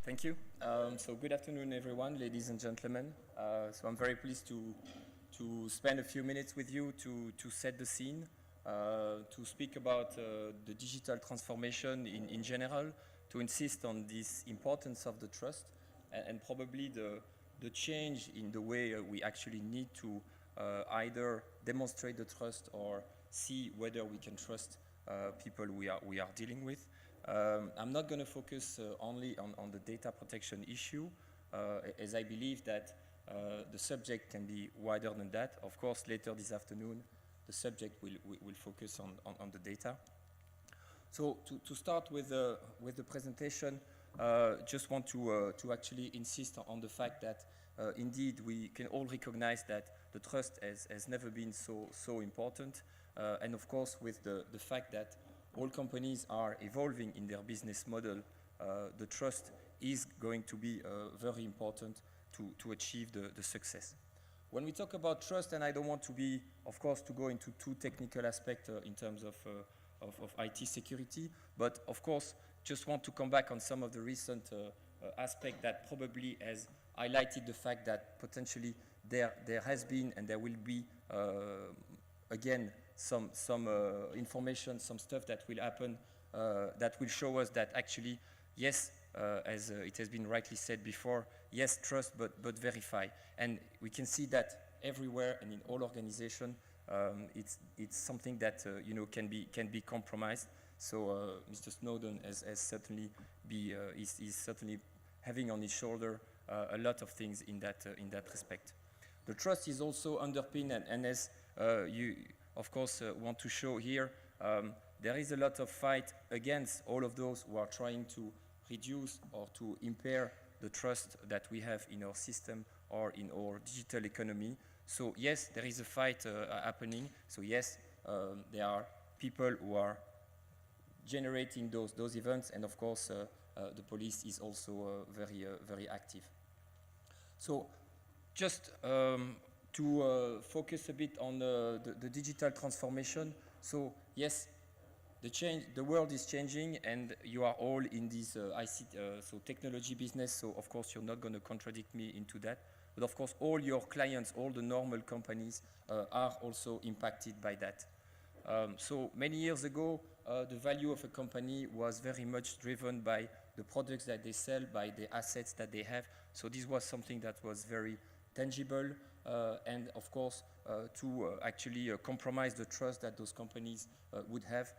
Thank you. So good afternoon, everyone, ladies and gentlemen. So I'm very pleased to spend a few minutes with you to set the scene, to speak about the digital transformation in general, to insist on this importance of the trust and probably the change in the way we actually need to either demonstrate the trust or see whether we can trust people we are dealing with. I'm not going to focus only on the data protection issue, as I believe that the subject can be wider than that. Of course, later this afternoon, the subject will focus on the data. So to start with the presentation, just want to actually insist on the fact that indeed we can all recognize that the trust has never been so important, and of course with the fact that all companies are evolving in their business model, the trust is going to be very important to achieve the success. When we talk about trust, and I don't want to be, of course, to go into too technical aspects in terms of IT security, but of course, just want to come back on some of the recent aspects that probably has highlighted the fact that potentially there has been and there will be, again, some information, some stuff that will happen that will show us that actually, yes, as it has been rightly said before, yes, trust, but verify. And we can see that everywhere and in all organizations, it's something that can be compromised. So Mr. Snowden has certainly is certainly having on his shoulder a lot of things in that respect. The trust is also underpinned, and as you of course want to show here, there is a lot of fight against all of those who are trying to reduce or to impair the trust that we have in our system or in our digital economy. So yes, there is a fight happening. So yes, there are people who are generating those events, and of course the police is also very active. So just to focus a bit on the digital transformation. So yes, the world is changing, and you are all in this ICT, so technology business. So of course you're not going to contradict me into that. But of course all your clients, all the normal companies are also impacted by that. So many years ago, the value of a company was very much driven by the products that they sell, by the assets that they have. So this was something that was very tangible, and of course to actually compromise the trust that those companies would have,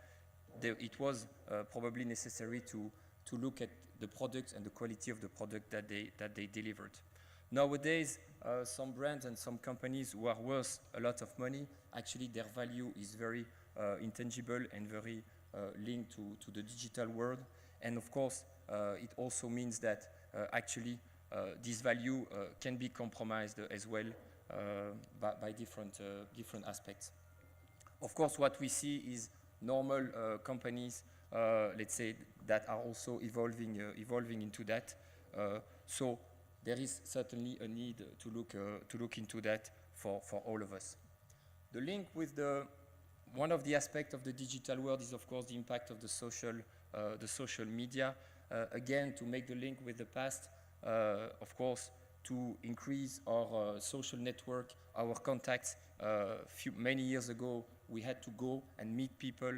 it was probably necessary to look at the products and the quality of the product that they delivered. Nowadays, some brands and some companies who are worth a lot of money, actually their value is very intangible and very linked to the digital world. And of course, it also means that actually this value can be compromised as well by different aspects. Of course, what we see is normal companies, let's say, that are also evolving into that. So there is certainly a need to look into that for all of us. The link with one of the aspects of the digital world is, of course, the impact of the social media. Again, to make the link with the past, of course, to increase our social network, our contacts. Many years ago, we had to go and meet people.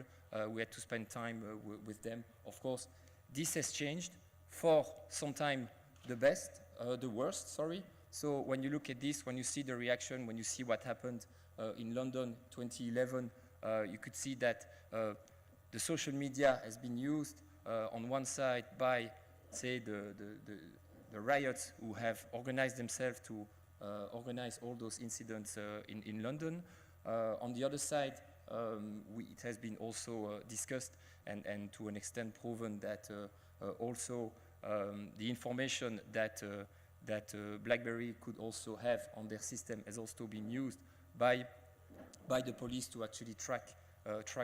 We had to spend time with them. Of course, this has changed for sometimes the worst, sorry. So when you look at this, when you see the reaction, when you see what happened in London 2011, you could see that the social media has been used on one side by, say, the riots who have organized themselves to organize all those incidents in London. On the other side, it has been also discussed and to an extent proven that also the information that BlackBerry could also have on their system has also been used by the police to actually track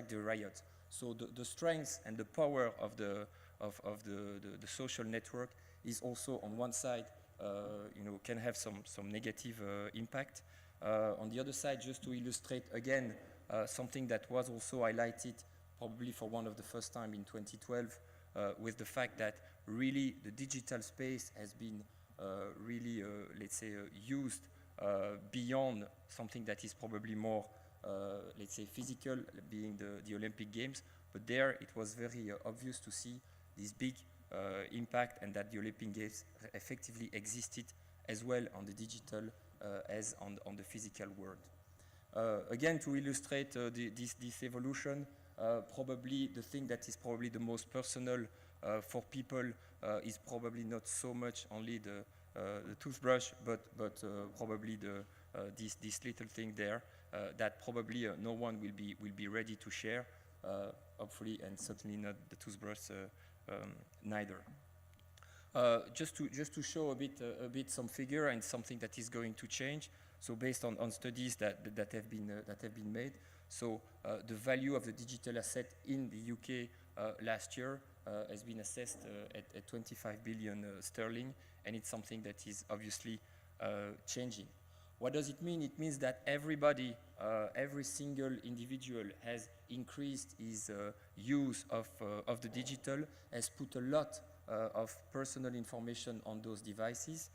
the riots. So the strength and the power of the social network is also on one side, can have some negative impact. On the other side, just to illustrate again something that was also highlighted probably for one of the first time in 2012, with the fact that really the digital space has been really, let's say, used beyond something that is probably more, let's say, physical, being the Olympic Games. But there it was very obvious to see this big impact, and that the Olympic Games effectively existed as well on the digital as on the physical world. Again, to illustrate this evolution, probably the thing that is probably the most personal for people is probably not so much only the toothbrush, but probably this little thing there that probably no one will be ready to share, hopefully, and certainly not the toothbrush neither. Just to show a bit some figure and something that is going to change. So based on studies that have been made, so the value of the digital asset in the UK last year has been assessed at 25 billion sterling, and it's something that is obviously changing. What does it mean? It means that everybody, every single individual has increased his use of the digital, has put a lot of personal information on those devices.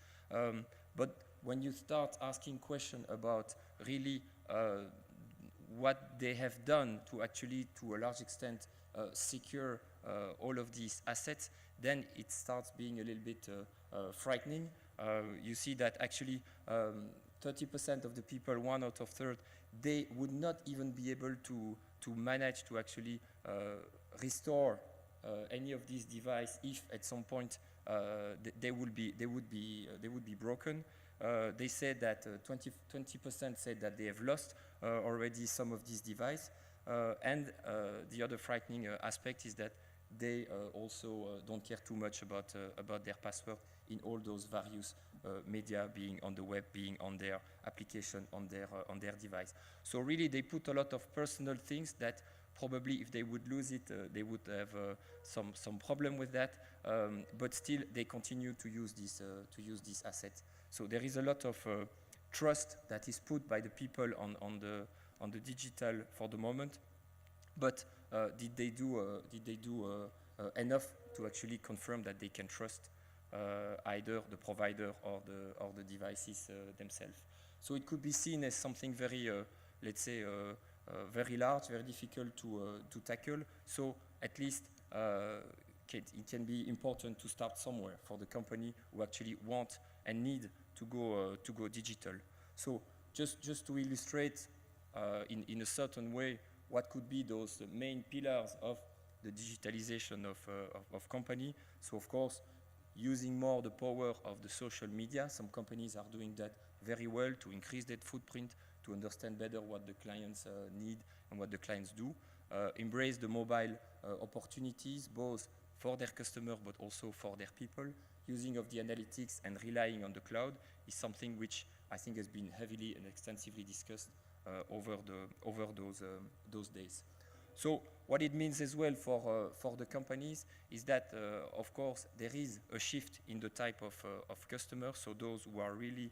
But when you start asking questions about really what they have done to actually, to a large extent, secure all of these assets, then it starts being a little bit frightening. You see that actually 30% of the people, 1 out of 3, they would not even be able to manage to actually restore any of these devices if at some point they would be broken. They said that 20% said that they have lost already some of these devices, and the other frightening aspect is that they also don't care too much about their password in all those various media, being on the web, being on their application, on their device. So really, they put a lot of personal things that probably, if they would lose it, they would have some problem with that. But still, they continue to use this asset. So there is a lot of trust that is put by the people on the digital for the moment. But did they do enough to actually confirm that they can trust either the provider or the devices themselves? So it could be seen as something very, let's say, very large, very difficult to tackle. So at least it can be important to start somewhere for the company who actually want and need to go digital. So just to illustrate in a certain way what could be those main pillars of the digitalization of company. So of course, using more the power of the social media. Some companies are doing that very well to increase their footprint, to understand better what the clients need and what the clients do. Embrace the mobile opportunities, both for their customer but also for their people. Using of the analytics and relying on the cloud is something which I think has been heavily and extensively discussed over those days. So what it means as well for the companies is that, of course, there is a shift in the type of customers. So those who are really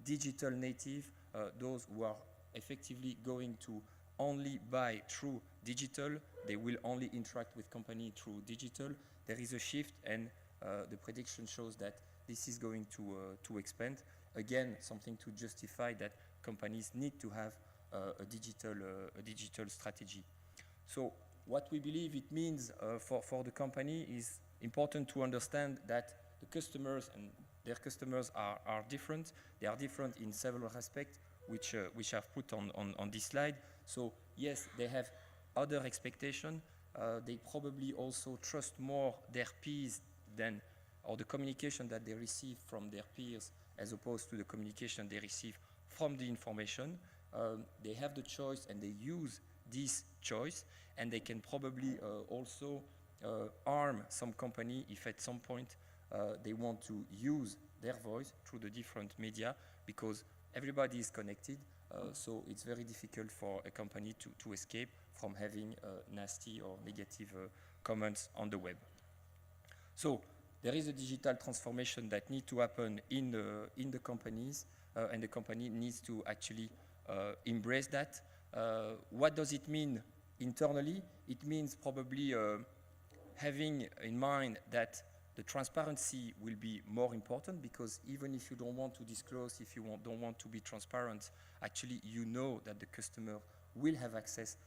digital native, those who are effectively going to only buy through digital, they will only interact with company through digital. There is a shift, and the prediction shows that this is going to expand. Again, something to justify that companies need to have a digital strategy. So what we believe it means for the company is important to understand that the customers and their customers are different. They are different in several aspects, which I've put on this slide. So yes, they have other expectations. They probably also trust more their peers or the communication that they receive from their peers as opposed to the communication they receive from the information. They have the choice and they use this choice, and they can probably also harm some company if at some point they want to use their voice through the different media, because everybody is connected, so it's very difficult for a company to escape from having nasty or negative comments on the web. So there is a digital transformation that needs to happen in the companies, and the company needs to actually embrace that. What does it mean internally? It means probably having in mind that the transparency will be more important, because even if you don't want to disclose, if you don't want to be transparent, actually you know that the customer will have access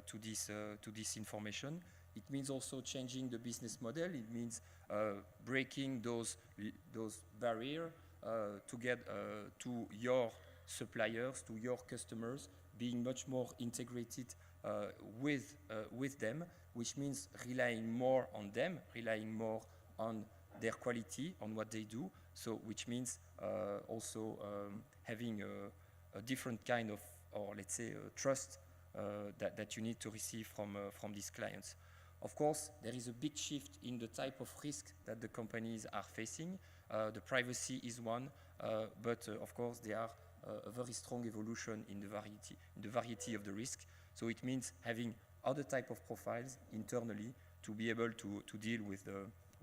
to this information. It means also changing the business model. It means breaking those barriers to get to your suppliers, to your customers, being much more integrated with them, which means relying more on them, relying more on their quality, on what they do. So, which means also having a different kind of, or let's say, trust that you need to receive from these clients. Of course, there is a big shift in the type of risk that the companies are facing. The privacy is one, but of course there are a very strong evolution in the variety of the risk. So it means having other type of profiles internally to be able to deal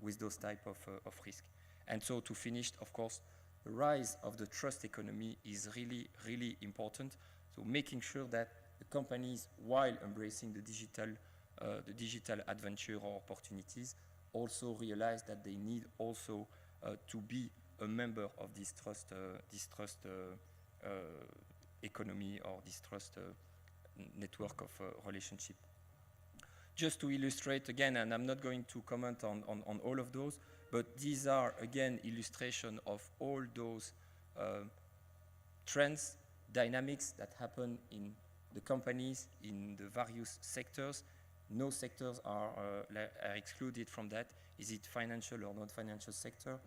with those type of risk. And so to finish, of course, the rise of the trust economy is really, really important. So making sure that the companies, while embracing the digital adventure or opportunities, also realize that they need also to be a member of this trust economy, or this trust network of relationship. Just to illustrate again, and I'm not going to comment on all of those, but these are again illustration of all those trends, dynamics that happen in the companies, in the various sectors. No sectors are excluded from that. Is it financial or non-financial sector?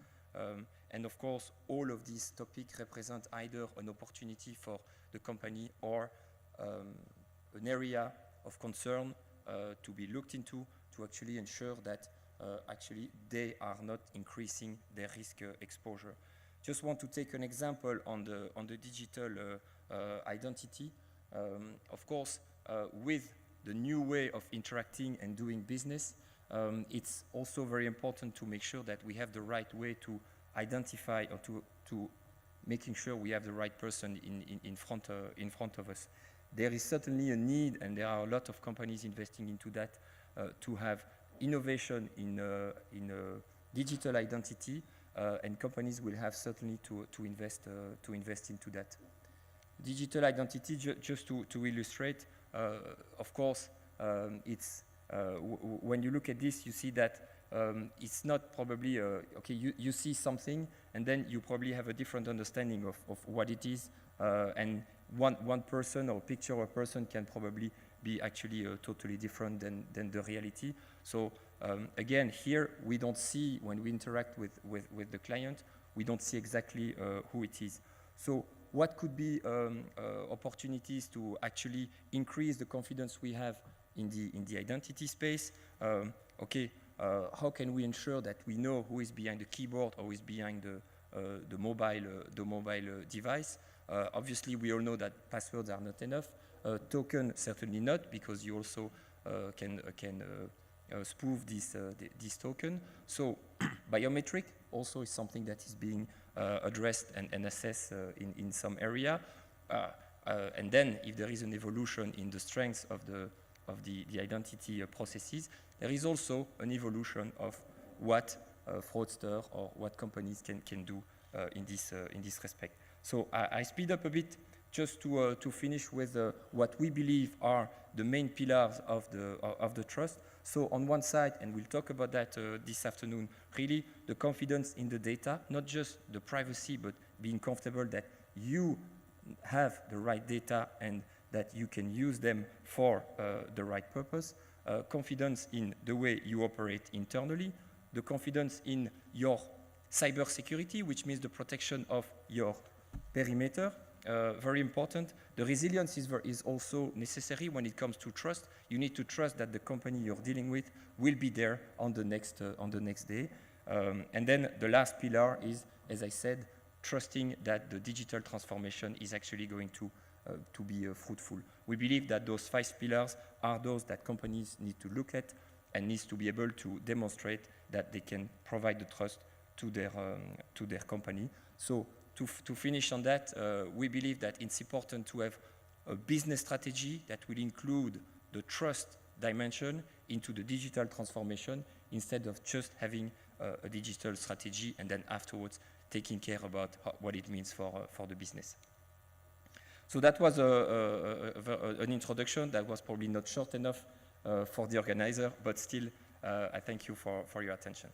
And of course, all of these topics represent either an opportunity for the company or an area of concern to be looked into, to actually ensure that actually they are not increasing their risk exposure. Just want to take an example on the digital identity. Of course, with the new way of interacting and doing business, it's also very important to make sure that we have the right way to identify, or to making sure we have the right person in front of us. There is certainly a need, and there are a lot of companies investing into that, to have innovation in digital identity, and companies will have certainly to invest into that. Digital identity, just to illustrate, of course, it's when you look at this, you see that it's not probably okay. You see something, and then you probably have a different understanding of what it is, and one person or picture of a person can probably be actually totally different than the reality. So again, here we don't see, when we interact with the client, we don't see exactly who it is. So what could be opportunities to actually increase the confidence we have in the identity space? How can we ensure that we know who is behind the keyboard or who is behind the mobile device? Obviously, we all know that passwords are not enough. Token certainly not, because you also can spoof this token. So biometric also is something that is being addressed and assessed in some area. And then, if there is an evolution in the strength of the identity processes, there is also an evolution of what fraudster or what companies can do in this respect. So I speed up a bit just to finish with what we believe are the main pillars of the trust. So on one side, and we'll talk about that this afternoon, really the confidence in the data, not just the privacy, but being comfortable that you have the right data and that you can use them for the right purpose. Confidence in the way you operate internally, the confidence in your cybersecurity, which means the protection of your perimeter, very important. The resilience is also necessary when it comes to trust. You need to trust that the company you're dealing with will be there on the next day. And then the last pillar is, as I said, trusting that the digital transformation is actually going to be fruitful. We believe that those 5 pillars are those that companies need to look at and needs to be able to demonstrate that they can provide the trust to their company. So to finish on that, we believe that it's important to have a business strategy that will include the trust dimension into the digital transformation instead of just having a digital strategy and then afterwards taking care about what it means for the business. So that was an introduction that was probably not short enough for the organizer, but still, I thank you for your attention.